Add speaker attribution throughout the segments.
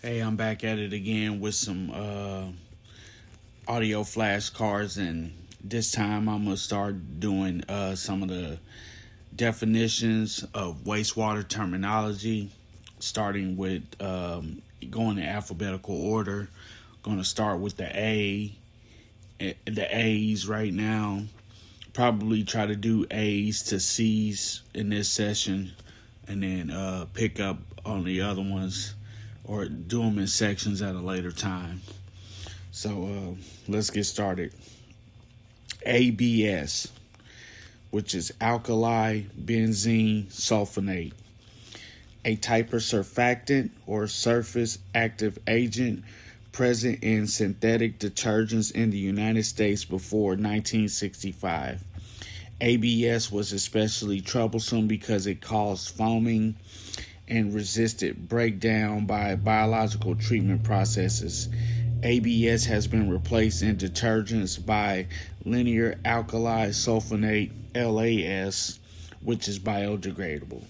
Speaker 1: Hey, I'm back at it again with some audio flashcards, and this time I'm gonna start doing some of the definitions of wastewater terminology, starting with going in alphabetical order. Going to start with the A's right now. Probably try to do A's to C's in this session, and then pick up on the other ones or do them in sections at a later time. So let's get started. ABS, which is alkali benzene sulfonate, a type of surfactant or surface active agent present in synthetic detergents in the United States before 1965. ABS was especially troublesome because it caused foaming and resisted breakdown by biological treatment processes. ABS has been replaced in detergents by linear alkali sulfonate LAS, which is biodegradable.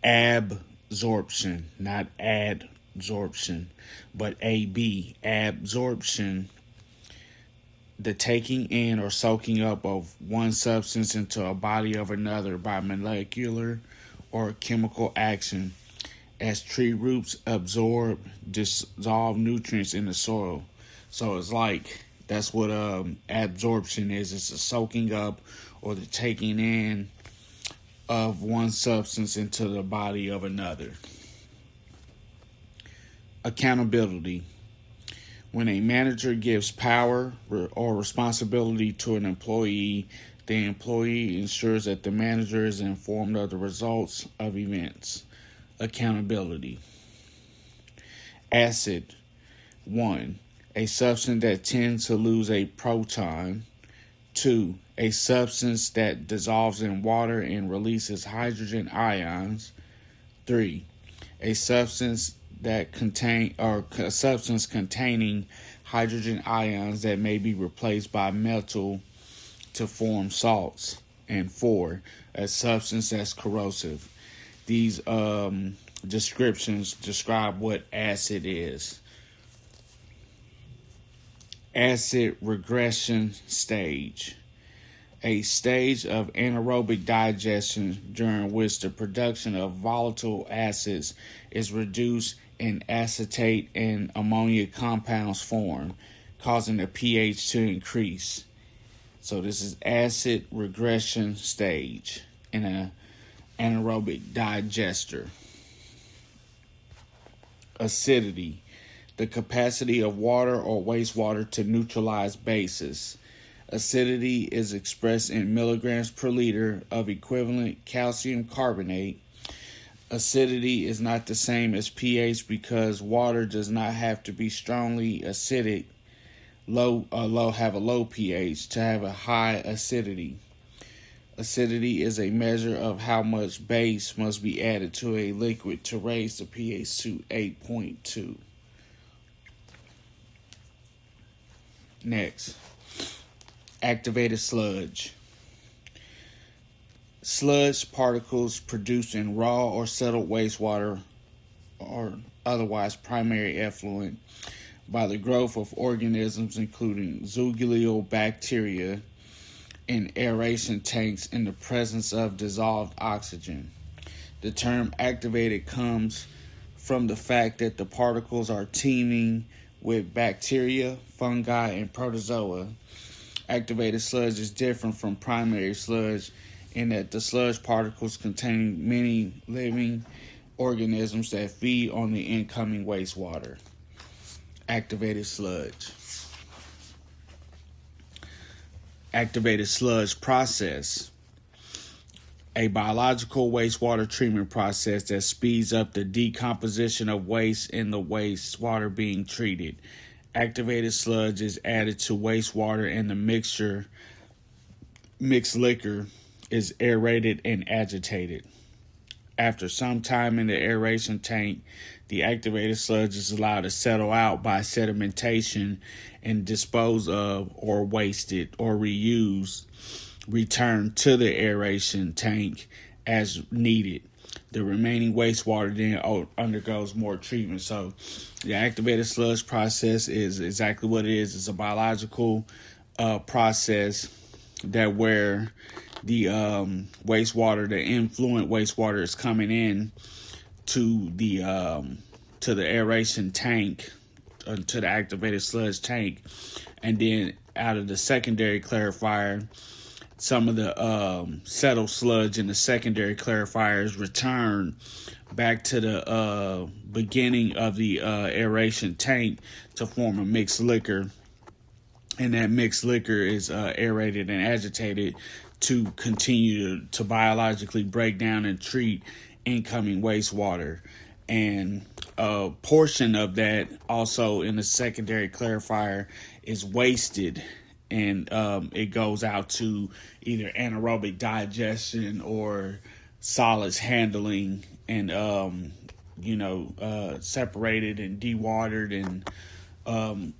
Speaker 1: Absorption, not adsorption, but absorption, the taking in or soaking up of one substance into a body of another by molecular or chemical action, as tree roots absorb dissolved nutrients in the soil. So it's like that's what absorption is. It's the soaking up or the taking in of one substance into the body of another. Accountability. When a manager gives power or responsibility to an employee, the employee ensures that the manager is informed of the results of events. Accountability. Acid. 1. A substance that tends to lose a proton. 2. A substance that dissolves in water and releases hydrogen ions. 3. A substance containing hydrogen ions that may be replaced by metal to form salts. And 4. A substance that's corrosive. These descriptions describe what acid is. Acid regression stage. A stage of anaerobic digestion during which the production of volatile acids is reduced and acetate and ammonia compounds form, causing the pH to increase. So this is acid regression stage in an anaerobic digester. Acidity, the capacity of water or wastewater to neutralize bases. Acidity is expressed in milligrams per liter of equivalent calcium carbonate. Acidity is not the same as pH because water does not have to be strongly acidic, have a low pH to have a high acidity. Acidity is a measure of how much base must be added to a liquid to raise the pH to 8.2. Next, activated sludge. Sludge particles produced in raw or settled wastewater or otherwise primary effluent by the growth of organisms including zooxanthellae bacteria in aeration tanks in the presence of dissolved oxygen. The term activated comes from the fact that the particles are teeming with bacteria, fungi, and protozoa. Activated sludge is different from primary sludge in that the sludge particles contain many living organisms that feed on the incoming wastewater. Activated sludge. Activated sludge process. A biological wastewater treatment process that speeds up the decomposition of waste in the wastewater being treated. Activated sludge is added to wastewater and the mixed liquor is aerated and agitated. After some time in the aeration tank, the activated sludge is allowed to settle out by sedimentation and disposed of or wasted or reused, returned to the aeration tank as needed. The remaining wastewater then undergoes more treatment. So the activated sludge process is exactly what it is. It's a biological process that where the wastewater, the influent wastewater, is coming in to the aeration tank, to the activated sludge tank, and then out of the secondary clarifier, some of the settled sludge in the secondary clarifiers return back to the beginning of the aeration tank to form a mixed liquor. And that mixed liquor is aerated and agitated to continue to biologically break down and treat incoming wastewater. And a portion of that also in the secondary clarifier is wasted, and it goes out to either anaerobic digestion or solids handling, and separated and dewatered, and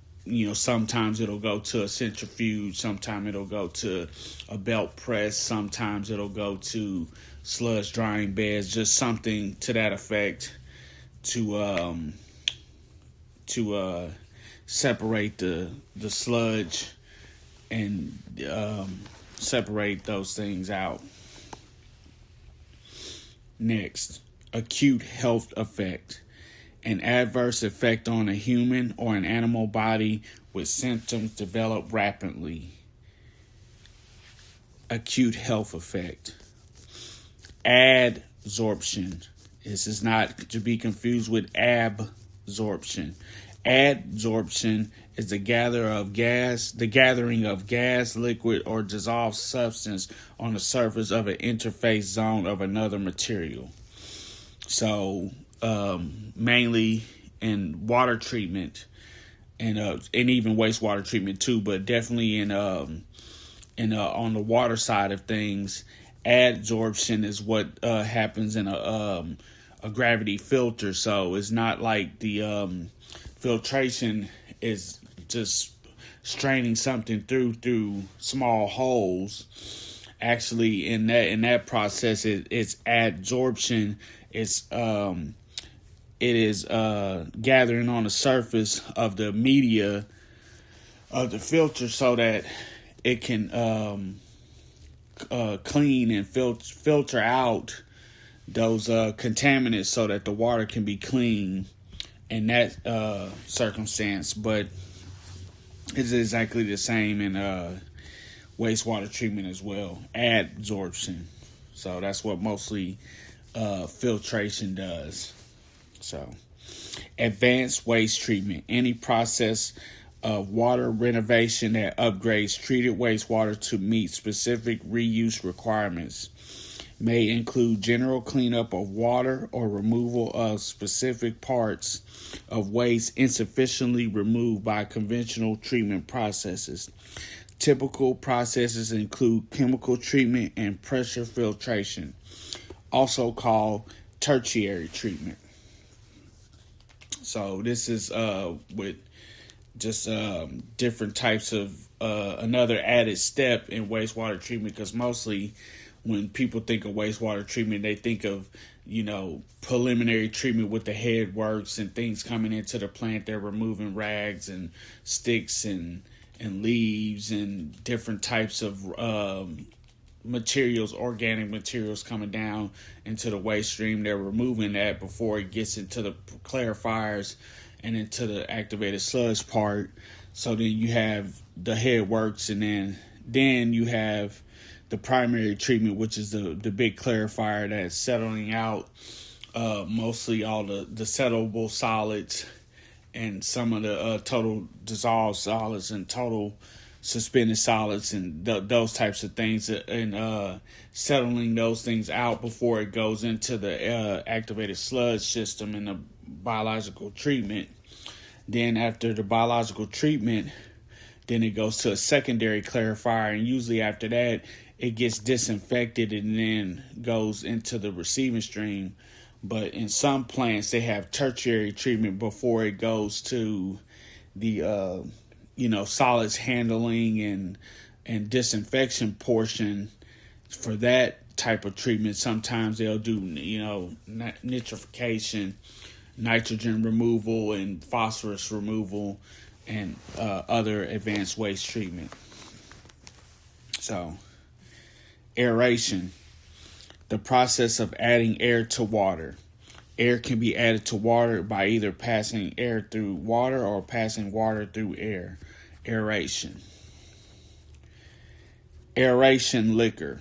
Speaker 1: sometimes it'll go to a centrifuge, sometimes it'll go to a belt press, sometimes it'll go to sludge drying beds, just something to that effect to separate the sludge and separate those things out. Next, acute health effect. An adverse effect on a human or an animal body with symptoms develop rapidly. Acute health effect. Adsorption. This is not to be confused with absorption. Adsorption is the gathering of gas, liquid, or dissolved substance on the surface of an interface zone of another material. So, mainly in water treatment and even wastewater treatment too, but definitely on the water side of things, adsorption is what happens in a gravity filter. So it's not like the filtration is just straining something through small holes. Actually, in that process, it's adsorption. It is gathering on the surface of the media of the filter so that it can clean and filter out those contaminants so that the water can be clean in that circumstance. But it's exactly the same in wastewater treatment as well, adsorption. So that's what mostly filtration does. So, advanced waste treatment. Any process of water renovation that upgrades treated wastewater to meet specific reuse requirements. May include general cleanup of water or removal of specific parts of waste insufficiently removed by conventional treatment processes. Typical processes include chemical treatment and pressure filtration, also called tertiary treatment. So this is with just different types of another added step in wastewater treatment, because mostly when people think of wastewater treatment, they think of, preliminary treatment with the head works and things coming into the plant. They're removing rags and sticks and leaves and different types of materials, organic materials coming down into the waste stream. They're removing that before it gets into the clarifiers and into the activated sludge part. So then you have the head works, and then you have the primary treatment, which is the big clarifier that's settling out mostly all the settleable solids and some of the total dissolved solids and total suspended solids and those types of things, and settling those things out before it goes into the activated sludge system in the biological treatment. Then after the biological treatment, then it goes to a secondary clarifier, and usually after that it gets disinfected and then goes into the receiving stream. But in some plants they have tertiary treatment before it goes to the solids handling and disinfection portion for that type of treatment, sometimes they'll do, nitrification, nitrogen removal, and phosphorus removal, and other advanced waste treatment. So, aeration, the process of adding air to water. Air can be added to water by either passing air through water or passing water through air. Aeration. Aeration liquor.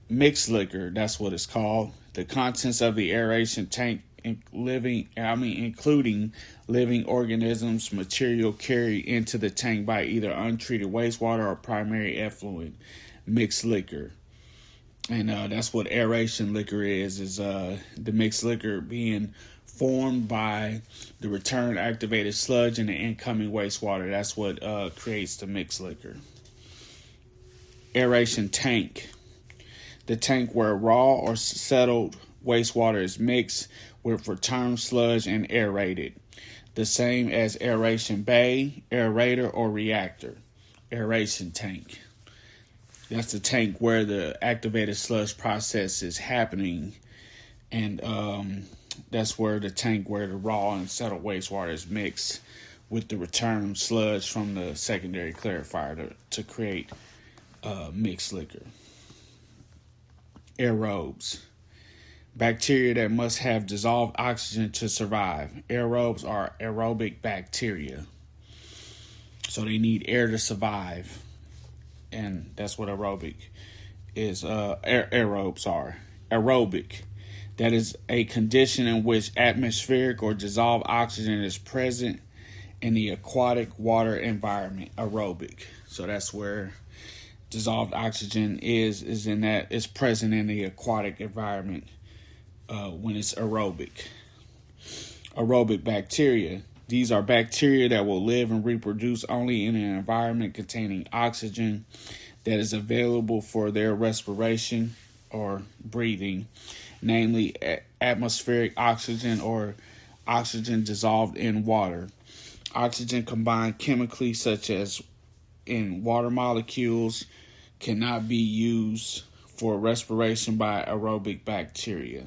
Speaker 1: Mixed liquor, that's what it's called. The contents of the aeration tank including living organisms, material carried into the tank by either untreated wastewater or primary effluent. Mixed liquor. And that's what aeration liquor is the mixed liquor being formed by the return activated sludge and the incoming wastewater. That's what creates the mixed liquor. Aeration tank. The tank where raw or settled wastewater is mixed with return sludge and aerated. The same as aeration bay, aerator, or reactor. Aeration tank. That's the tank where the activated sludge process is happening. And that's where the tank where the raw and settled wastewater is mixed with the return sludge from the secondary clarifier to create mixed liquor. Aerobes. Bacteria that must have dissolved oxygen to survive. Aerobes are aerobic bacteria. So they need air to survive. And that's what aerobic is. Aerobes are. Aerobic. That is a condition in which atmospheric or dissolved oxygen is present in the aquatic water environment. Aerobic. So that's where dissolved oxygen is in that it's present in the aquatic environment when it's aerobic. Aerobic bacteria. These are bacteria that will live and reproduce only in an environment containing oxygen that is available for their respiration or breathing, namely atmospheric oxygen or oxygen dissolved in water. Oxygen combined chemically, such as in water molecules, cannot be used for respiration by aerobic bacteria.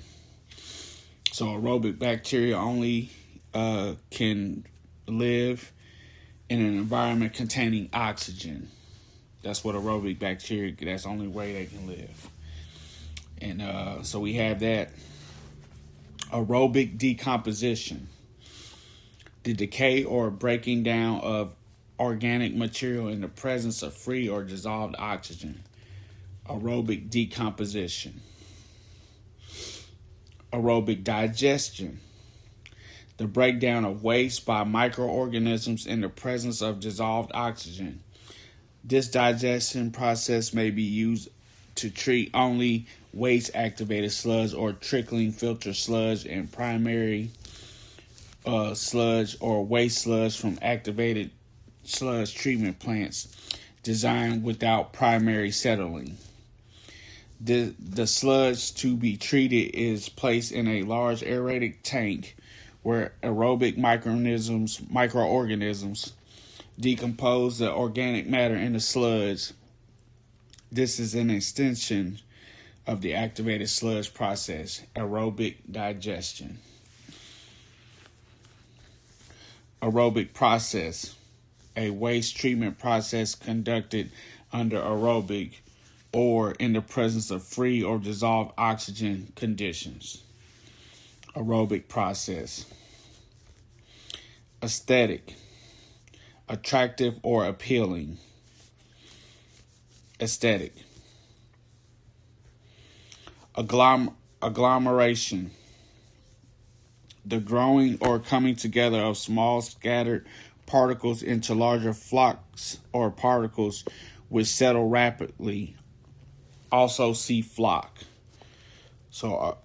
Speaker 1: So aerobic bacteria only can live in an environment containing oxygen. That's what aerobic bacteria, that's the only way they can live. And so we have that. Aerobic decomposition. The decay or breaking down of organic material in the presence of free or dissolved oxygen. Aerobic decomposition. Aerobic digestion. The breakdown of waste by microorganisms in the presence of dissolved oxygen. This digestion process may be used to treat only waste-activated sludge or trickling filter sludge and primary sludge or waste sludge from activated sludge treatment plants designed without primary settling. The sludge to be treated is placed in a large aerated tank where aerobic microorganisms decompose the organic matter in the sludge. This is an extension of the activated sludge process, aerobic digestion. Aerobic process, a waste treatment process conducted under aerobic or in the presence of free or dissolved oxygen conditions. Aerobic process. Aesthetic, attractive or appealing. Aesthetic. Agglomeration, the growing or coming together of small scattered particles into larger flocks or particles which settle rapidly. Also see flock. So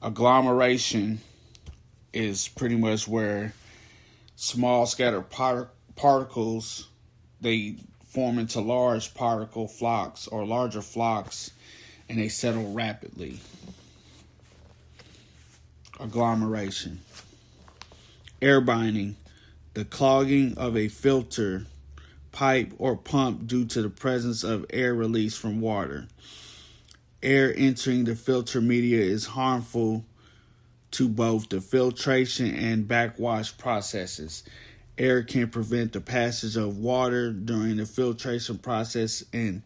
Speaker 1: agglomeration is pretty much where small scattered particles, they form into large particle flocks or larger flocks, and they settle rapidly. Agglomeration. Air binding, the clogging of a filter pipe, or pump due to the presence of air released from water. Air entering the filter media is harmful to both the filtration and backwash processes. Air can prevent the passage of water during the filtration process and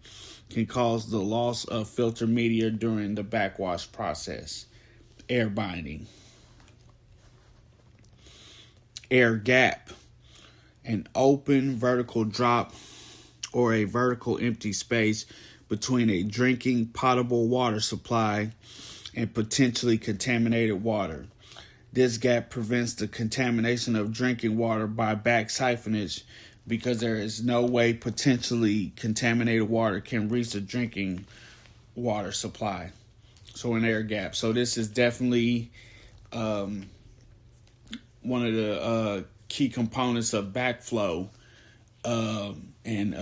Speaker 1: can cause the loss of filter media during the backwash process. Air binding. Air gap. An open vertical drop or a vertical empty space between a drinking potable water supply and potentially contaminated water. This gap prevents the contamination of drinking water by back siphonage because there is no way potentially contaminated water can reach the drinking water supply. So an air gap. So this is definitely one of the key components of backflow and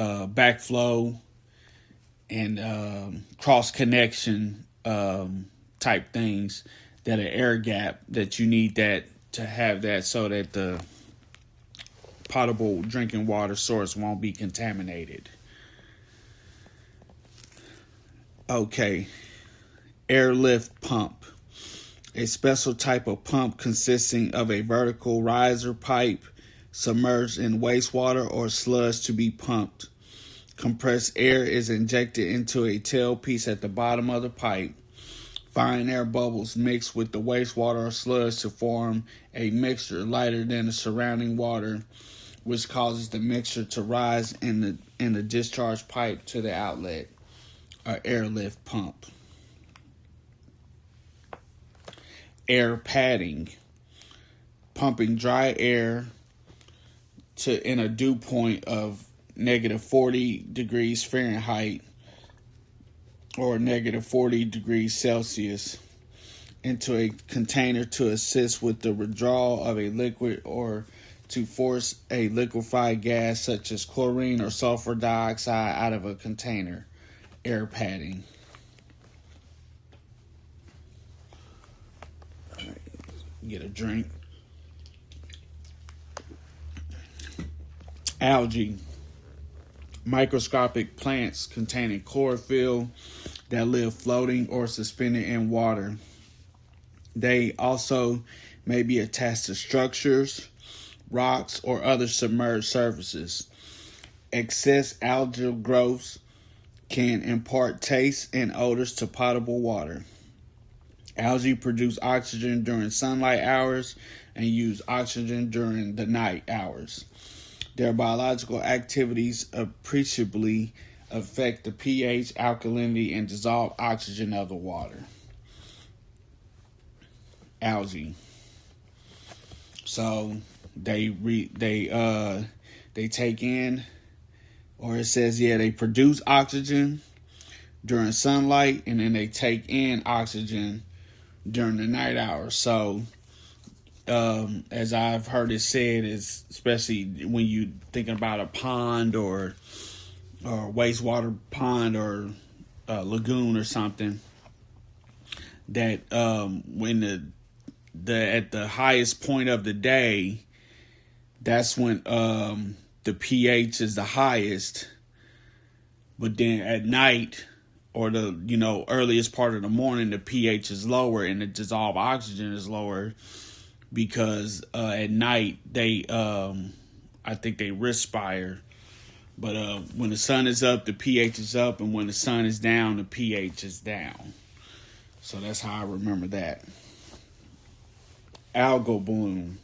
Speaker 1: cross connection type things, that an air gap, that you need that to have that so that the potable drinking water source won't be contaminated. Okay, airlift pump. A special type of pump consisting of a vertical riser pipe submerged in wastewater or sludge to be pumped. Compressed air is injected into a tailpiece at the bottom of the pipe. Fine air bubbles mix with the wastewater or sludge to form a mixture lighter than the surrounding water, which causes the mixture to rise in the discharge pipe to the outlet, or airlift pump. Air padding. Pumping dry air in a dew point of negative 40 degrees Fahrenheit or negative 40 degrees Celsius into a container to assist with the withdrawal of a liquid or to force a liquefied gas such as chlorine or sulfur dioxide out of a container. Air padding. All right, get a drink. Algae. Microscopic plants containing chlorophyll that live floating or suspended in water. They also may be attached to structures, rocks, or other submerged surfaces. Excess algal growths can impart tastes and odors to potable water. Algae produce oxygen during sunlight hours and use oxygen during the night hours. Their biological activities appreciably affect the pH, alkalinity, and dissolved oxygen of the water. Algae. So they take in, or it says, they produce oxygen during sunlight, and then they take in oxygen during the night hours. So as I've heard it said, is especially when you thinking about a pond or wastewater pond or a lagoon or something, that when at the highest point of the day, that's when the pH is the highest. But then at night or the earliest part of the morning, the pH is lower and the dissolved oxygen is lower. Because at night I think they respire, but when the sun is up, the pH is up, and when the sun is down, the pH is down. So that's how I remember that. Algal bloom.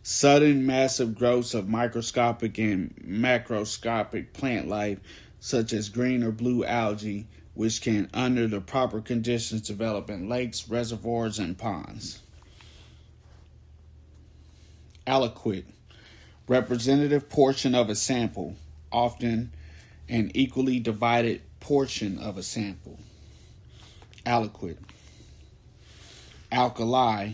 Speaker 1: Sudden massive growths of microscopic and macroscopic plant life, such as green or blue algae, which can, under the proper conditions, develop in lakes, reservoirs, and ponds. Aliquot, representative portion of a sample, often an equally divided portion of a sample. Aliquot. Alkali,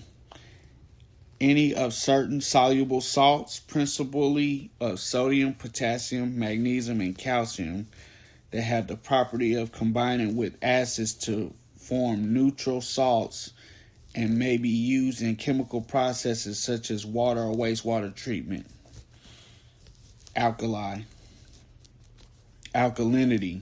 Speaker 1: any of certain soluble salts, principally of sodium, potassium, magnesium, and calcium, that have the property of combining with acids to form neutral salts and may be used in chemical processes such as water or wastewater treatment. Alkali. Alkalinity,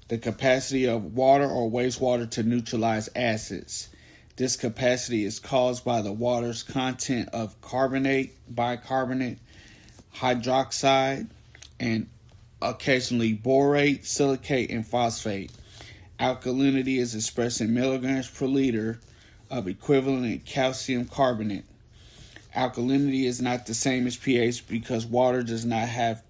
Speaker 1: the capacity of water or wastewater to neutralize acids. This capacity is caused by the water's content of carbonate, bicarbonate, hydroxide, and occasionally borate, silicate, and phosphate. Alkalinity is expressed in milligrams per liter of equivalent calcium carbonate. Alkalinity is not the same as pH because water does not have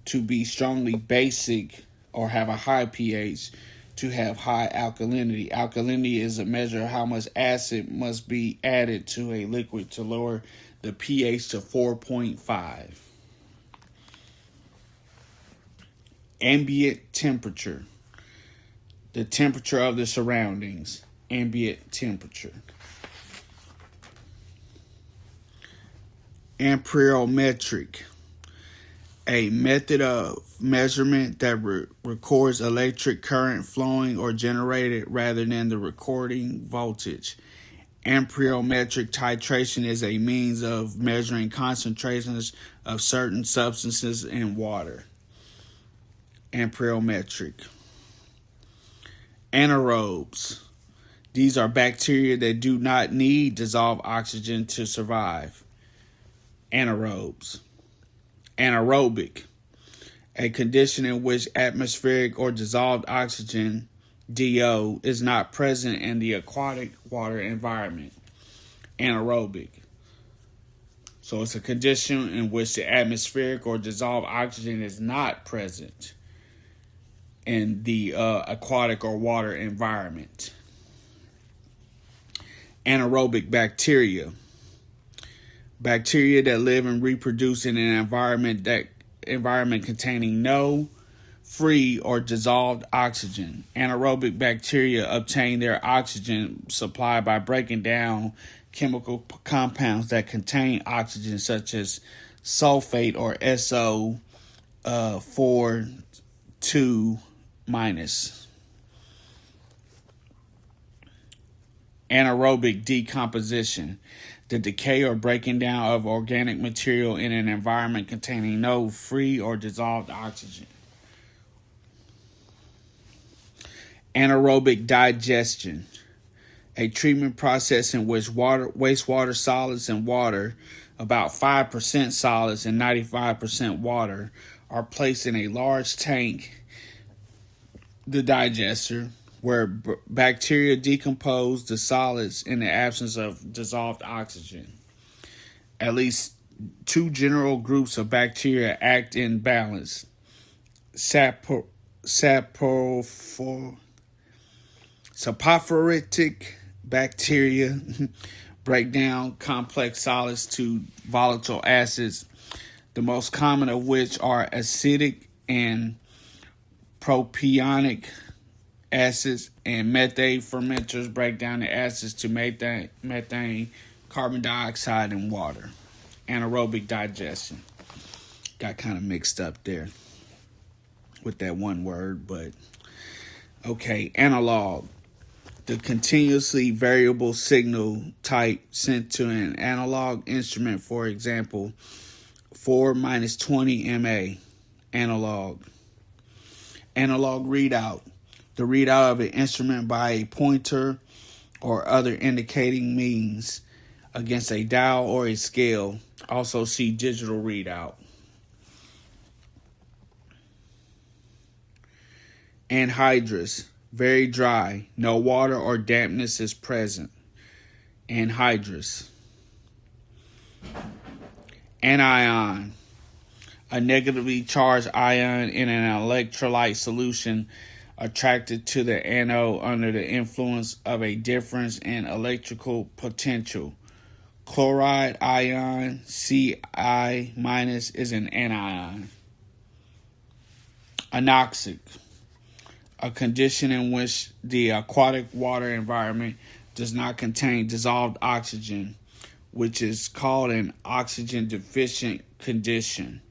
Speaker 1: to be strongly basic or have a high pH to have high alkalinity. Alkalinity is a measure of how much acid must be added to a liquid to lower the pH to 4.5. Ambient temperature, the temperature of the surroundings. Ambient temperature. Amperometric, a method of measurement that records electric current flowing or generated rather than the recording voltage. Amperometric titration is a means of measuring concentrations of certain substances in water. Amperometric. Anaerobes. These are bacteria that do not need dissolved oxygen to survive. Anaerobes. Anaerobic, a condition in which atmospheric or dissolved oxygen, DO, is not present in the aquatic water environment. Anaerobic. So it's a condition in which the atmospheric or dissolved oxygen is not present in the aquatic or water environment. Anaerobic bacteria. Bacteria that live and reproduce in an environment containing no free or dissolved oxygen. Anaerobic bacteria obtain their oxygen supply by breaking down chemical compounds that contain oxygen, such as sulfate or SO4 2-. Anaerobic decomposition, the decay or breaking down of organic material in an environment containing no free or dissolved oxygen. Anaerobic digestion, a treatment process in which wastewater solids and water, about 5% solids and 95% water, are placed in a large tank, the digester, where bacteria decompose the solids in the absence of dissolved oxygen. At least two general groups of bacteria act in balance. Saprophytic bacteria break down complex solids to volatile acids, the most common of which are acidic and propionic acids, and methane fermenters break down the acids to methane, carbon dioxide, and water. Anaerobic digestion. Got kind of mixed up there with that one word, but okay. Analog, the continuously variable signal type sent to an analog instrument, for example, 4-20 MA. Analog. Analog readout, the readout of an instrument by a pointer or other indicating means against a dial or a scale. Also see digital readout. Anhydrous, very dry, no water or dampness is present. Anhydrous. Anion, a negatively charged ion in an electrolyte solution attracted to the anode under the influence of a difference in electrical potential. Chloride ion, Ci-, is an anion. Anoxic, a condition in which the aquatic water environment does not contain dissolved oxygen, which is called an oxygen deficient condition.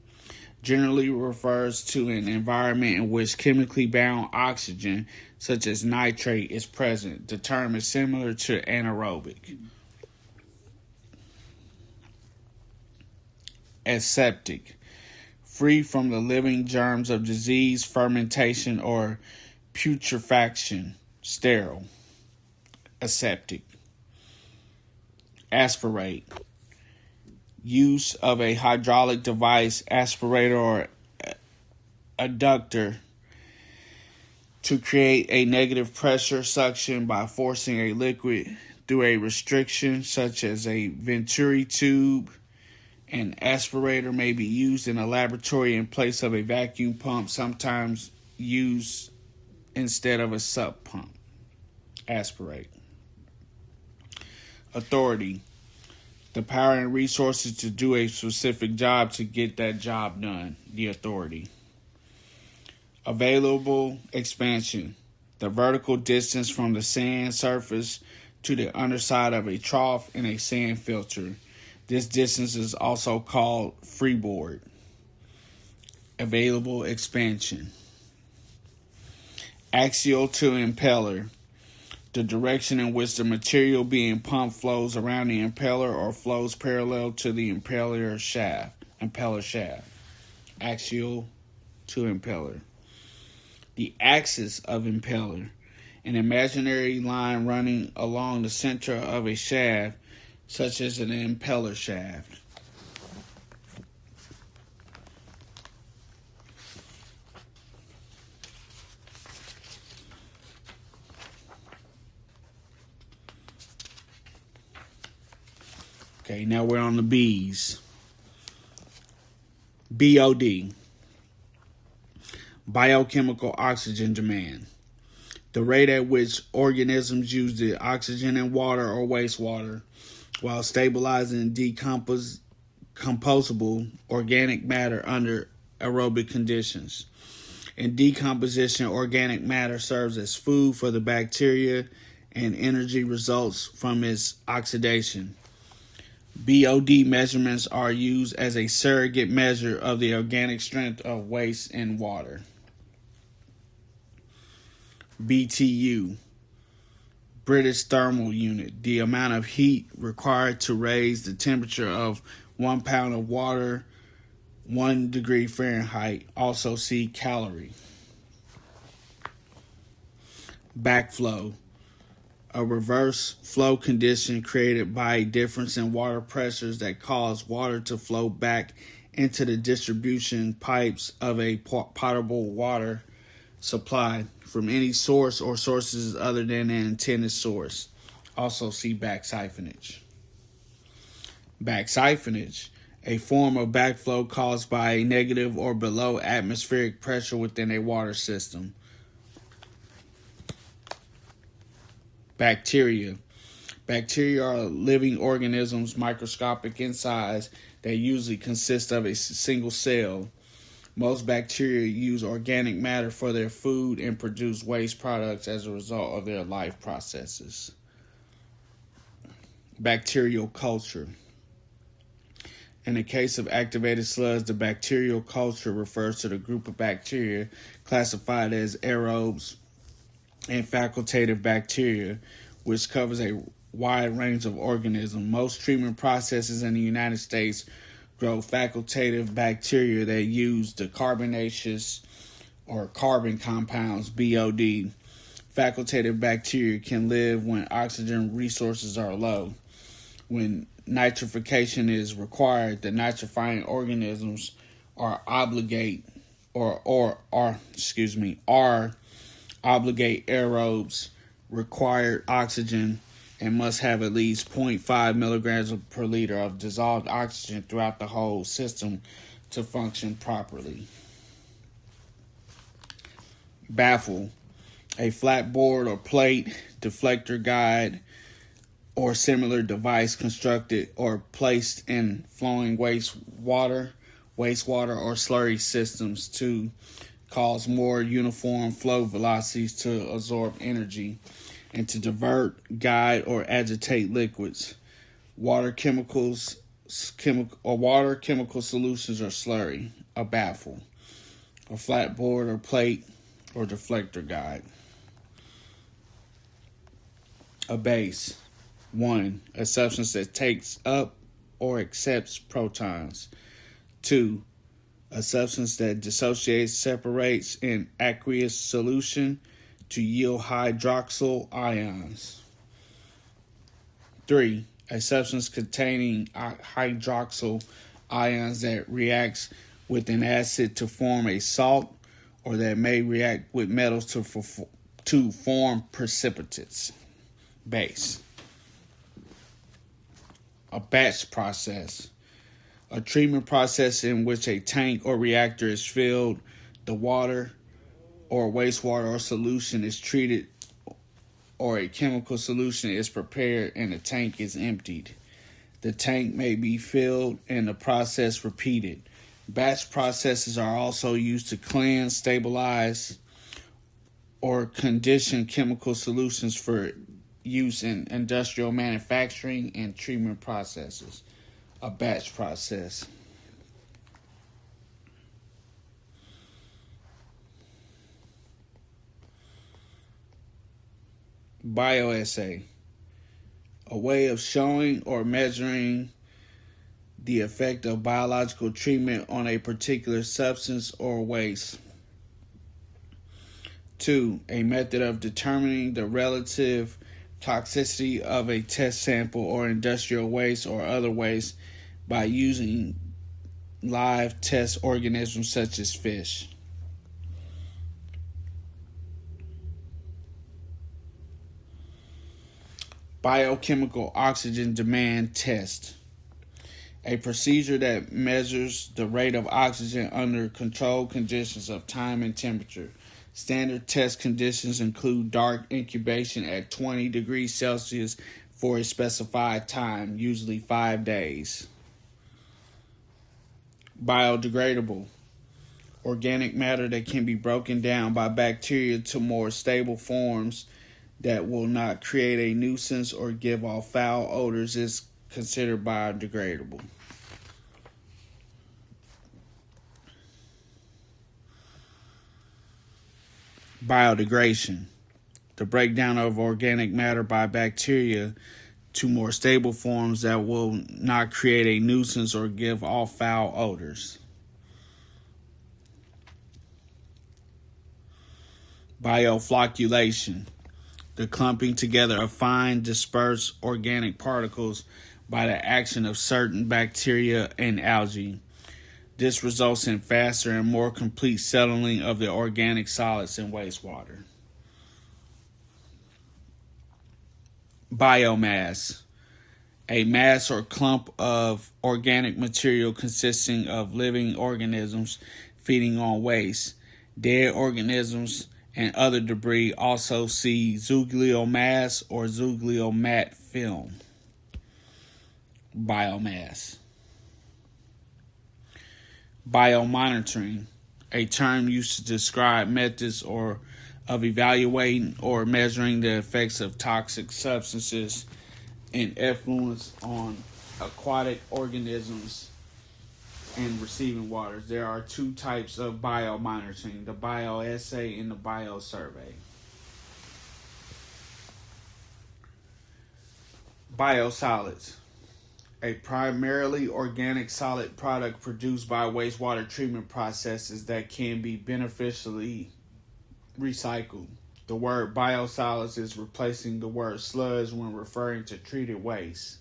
Speaker 1: Generally refers to an environment in which chemically bound oxygen, such as nitrate, is present. The term is similar to anaerobic. Aseptic, free from the living germs of disease, fermentation, or putrefaction. Sterile. Aseptic. Aspirate. Use of a hydraulic device, aspirator, or adductor to create a negative pressure suction by forcing a liquid through a restriction such as a venturi tube. An aspirator may be used in a laboratory in place of a vacuum pump, sometimes used instead of a sump pump. Aspirate. Authority. The power and resources to do a specific job to get that job done. The authority. Available expansion. The vertical distance from the sand surface to the underside of a trough in a sand filter. This distance is also called freeboard. Available expansion. Axial to impeller. The direction in which the material being pumped flows around the impeller or flows parallel to the impeller shaft. Axial to impeller. The axis of impeller. An imaginary line running along the center of a shaft, such as an impeller shaft. Okay, now we're on the B's. BOD. Biochemical oxygen demand. The rate at which organisms use the oxygen in water or wastewater while stabilizing decomposable organic matter under aerobic conditions. In decomposition, organic matter serves as food for the bacteria and energy results from its oxidation. BOD measurements are used as a surrogate measure of the organic strength of waste in water. BTU, British Thermal Unit, the amount of heat required to raise the temperature of 1 pound of water 1 degree Fahrenheit. Also see calorie. Backflow, a reverse flow condition created by a difference in water pressures that cause water to flow back into the distribution pipes of a potable water supply from any source or sources other than an intended source. Also see back siphonage. Back siphonage, a form of backflow caused by a negative or below atmospheric pressure within a water system. Bacteria. Bacteria are living organisms microscopic in size that usually consist of a single cell. Most bacteria use organic matter for their food and produce waste products as a result of their life processes. Bacterial culture. In the case of activated sludge, the bacterial culture refers to the group of bacteria classified as aerobes and facultative bacteria, which covers a wide range of organisms. Most treatment processes in the United States grow facultative bacteria that use the carbonaceous or carbon compounds, BOD. Facultative bacteria can live when oxygen resources are low. When nitrification is required, the nitrifying organisms are obligate aerobes required oxygen and must have at least 0.5 milligrams per liter of dissolved oxygen throughout the whole system to function properly. Baffle, a flat board or plate, deflector guide, or similar device constructed or placed in flowing wastewater or slurry systems to cause more uniform flow velocities to absorb energy and to divert, guide, or agitate liquids, water chemical solutions or slurry. A baffle, a flat board or plate or deflector guide. A base. 1. A substance that takes up or accepts protons. 2. a substance that dissociates, separates in aqueous solution to yield hydroxyl ions. 3. A substance containing hydroxyl ions that reacts with an acid to form a salt, or that may react with metals to form precipitates. Base. A batch process. A treatment process in which a tank or reactor is filled, the water or wastewater or solution is treated, or a chemical solution is prepared and the tank is emptied. The tank may be filled and the process repeated. Batch processes are also used to cleanse, stabilize, or condition chemical solutions for use in industrial manufacturing and treatment processes. A batch process. Bioassay. A way of showing or measuring the effect of biological treatment on a particular substance or waste. 2. A method of determining the relative toxicity of a test sample or industrial waste or other waste by using live test organisms such as fish. Biochemical oxygen demand test. A procedure that measures the rate of oxygen under controlled conditions of time and temperature. Standard test conditions include dark incubation at 20 degrees Celsius for a specified time, usually 5 days. Biodegradable. Organic matter that can be broken down by bacteria to more stable forms that will not create a nuisance or give off foul odors is considered biodegradable. Biodegradation. The breakdown of organic matter by bacteria to more stable forms that will not create a nuisance or give off foul odors. Bioflocculation. The clumping together of fine, dispersed organic particles by the action of certain bacteria and algae. This results in faster and more complete settling of the organic solids in wastewater. Biomass. A mass or clump of organic material consisting of living organisms feeding on waste, dead organisms, and other debris. Also see zoogliomass or zoogliomat film. Biomass. Biomonitoring, a term used to describe methods of evaluating or measuring the effects of toxic substances and effluents on aquatic organisms and receiving waters. There are 2 types of biomonitoring, the bioassay and the biosurvey. Biosolids. A primarily organic solid product produced by wastewater treatment processes that can be beneficially recycled. The word biosolids is replacing the word sludge when referring to treated waste.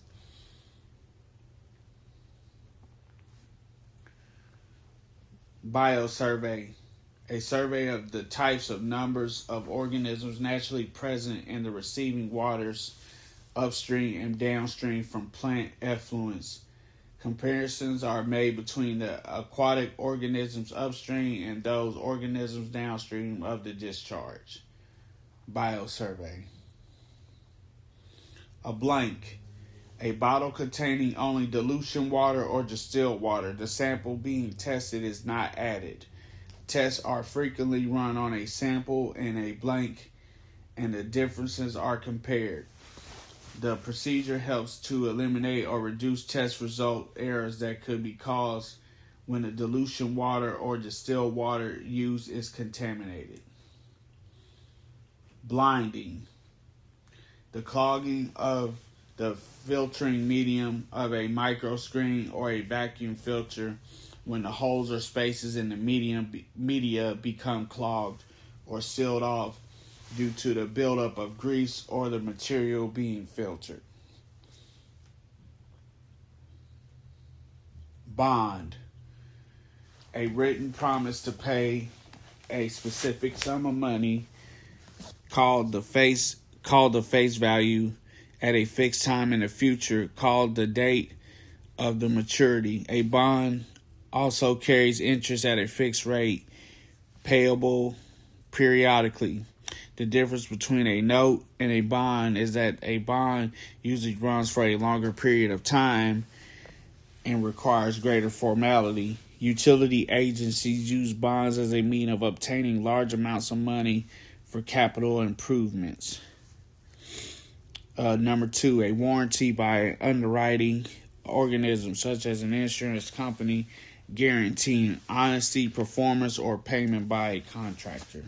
Speaker 1: Biosurvey. A survey of the types of numbers of organisms naturally present in the receiving waters upstream and downstream from plant effluents. Comparisons are made between the aquatic organisms upstream and those organisms downstream of the discharge. Biosurvey. A blank. A bottle containing only dilution water or distilled water. The sample being tested is not added. Tests are frequently run on a sample and a blank, and the differences are compared. The procedure helps to eliminate or reduce test result errors that could be caused when the dilution water or distilled water used is contaminated. Blinding. The clogging of the filtering medium of a microscreen or a vacuum filter when the holes or spaces in the media become clogged or sealed off due to the buildup of grease or the material being filtered. Bond, a written promise to pay a specific sum of money called the face value at a fixed time in the future, called the date of the maturity. A bond also carries interest at a fixed rate, payable periodically. The difference between a note and a bond is that a bond usually runs for a longer period of time and requires greater formality. Utility agencies use bonds as a means of obtaining large amounts of money for capital improvements. Number 2, a warranty by an underwriting organism such as an insurance company guaranteeing honesty, performance, or payment by a contractor.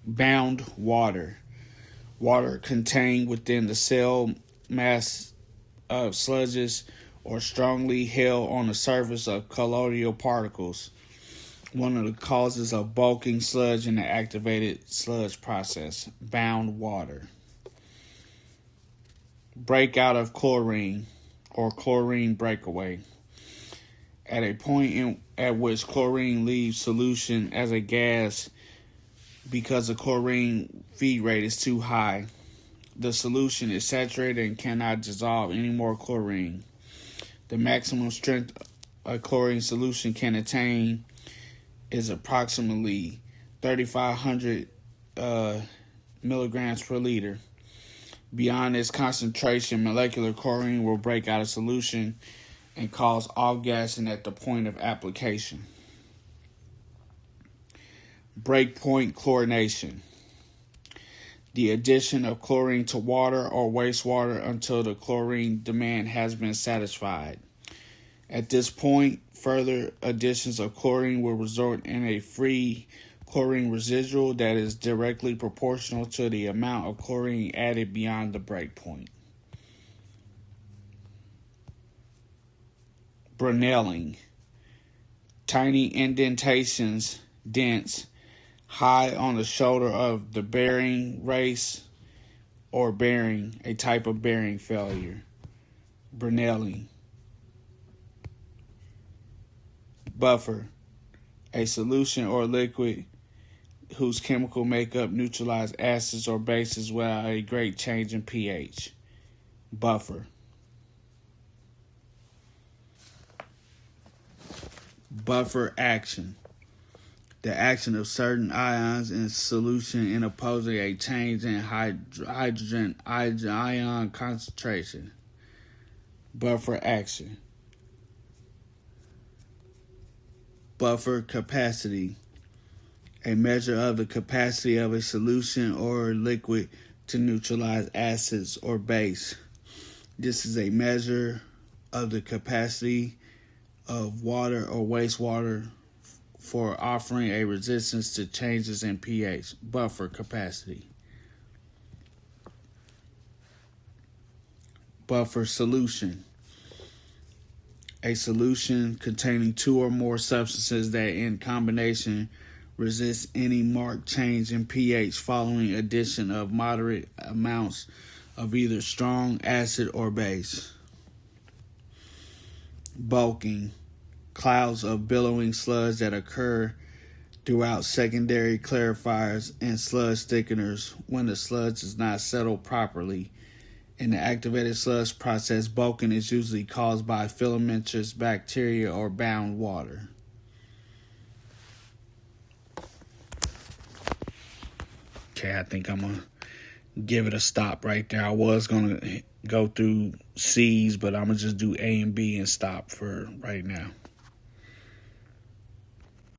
Speaker 1: Bound water. Water contained within the cell mass of sludges or strongly held on the surface of colloidal particles. One of the causes of bulking sludge in the activated sludge process. Bound water. Breakout of chlorine or chlorine breakaway. At a point at which chlorine leaves solution as a gas because the chlorine feed rate is too high. The solution is saturated and cannot dissolve any more chlorine. The maximum strength a chlorine solution can attain is approximately 3,500 milligrams per liter. Beyond this concentration, molecular chlorine will break out of solution and cause off-gassing at the point of application. Breakpoint chlorination. The addition of chlorine to water or wastewater until the chlorine demand has been satisfied. At this point, further additions of chlorine will result in a free chlorine residual that is directly proportional to the amount of chlorine added beyond the breakpoint. Brenneling. Tiny indentations, dents, high on the shoulder of the bearing race or bearing, a type of bearing failure. Brenneling. Buffer, a solution or liquid whose chemical makeup neutralizes acids or bases without a great change in pH. Buffer. Buffer action. The action of certain ions in solution in opposing a change in hydrogen ion concentration. Buffer action. Buffer capacity. A measure of the capacity of a solution or liquid to neutralize acids or base. This is a measure of the capacity of water or wastewater for offering a resistance to changes in pH. Buffer capacity. Buffer solution. A solution containing two or more substances that in combination resist any marked change in pH following addition of moderate amounts of either strong acid or base. Bulking. Clouds of billowing sludge that occur throughout secondary clarifiers and sludge thickeners when the sludge is not settled properly. In the activated sludge process, bulking is usually caused by filamentous bacteria or bound water. Okay, I think I'm going to give it a stop right there. I was going to go through C's, but I'm going to just do A and B and stop for right now.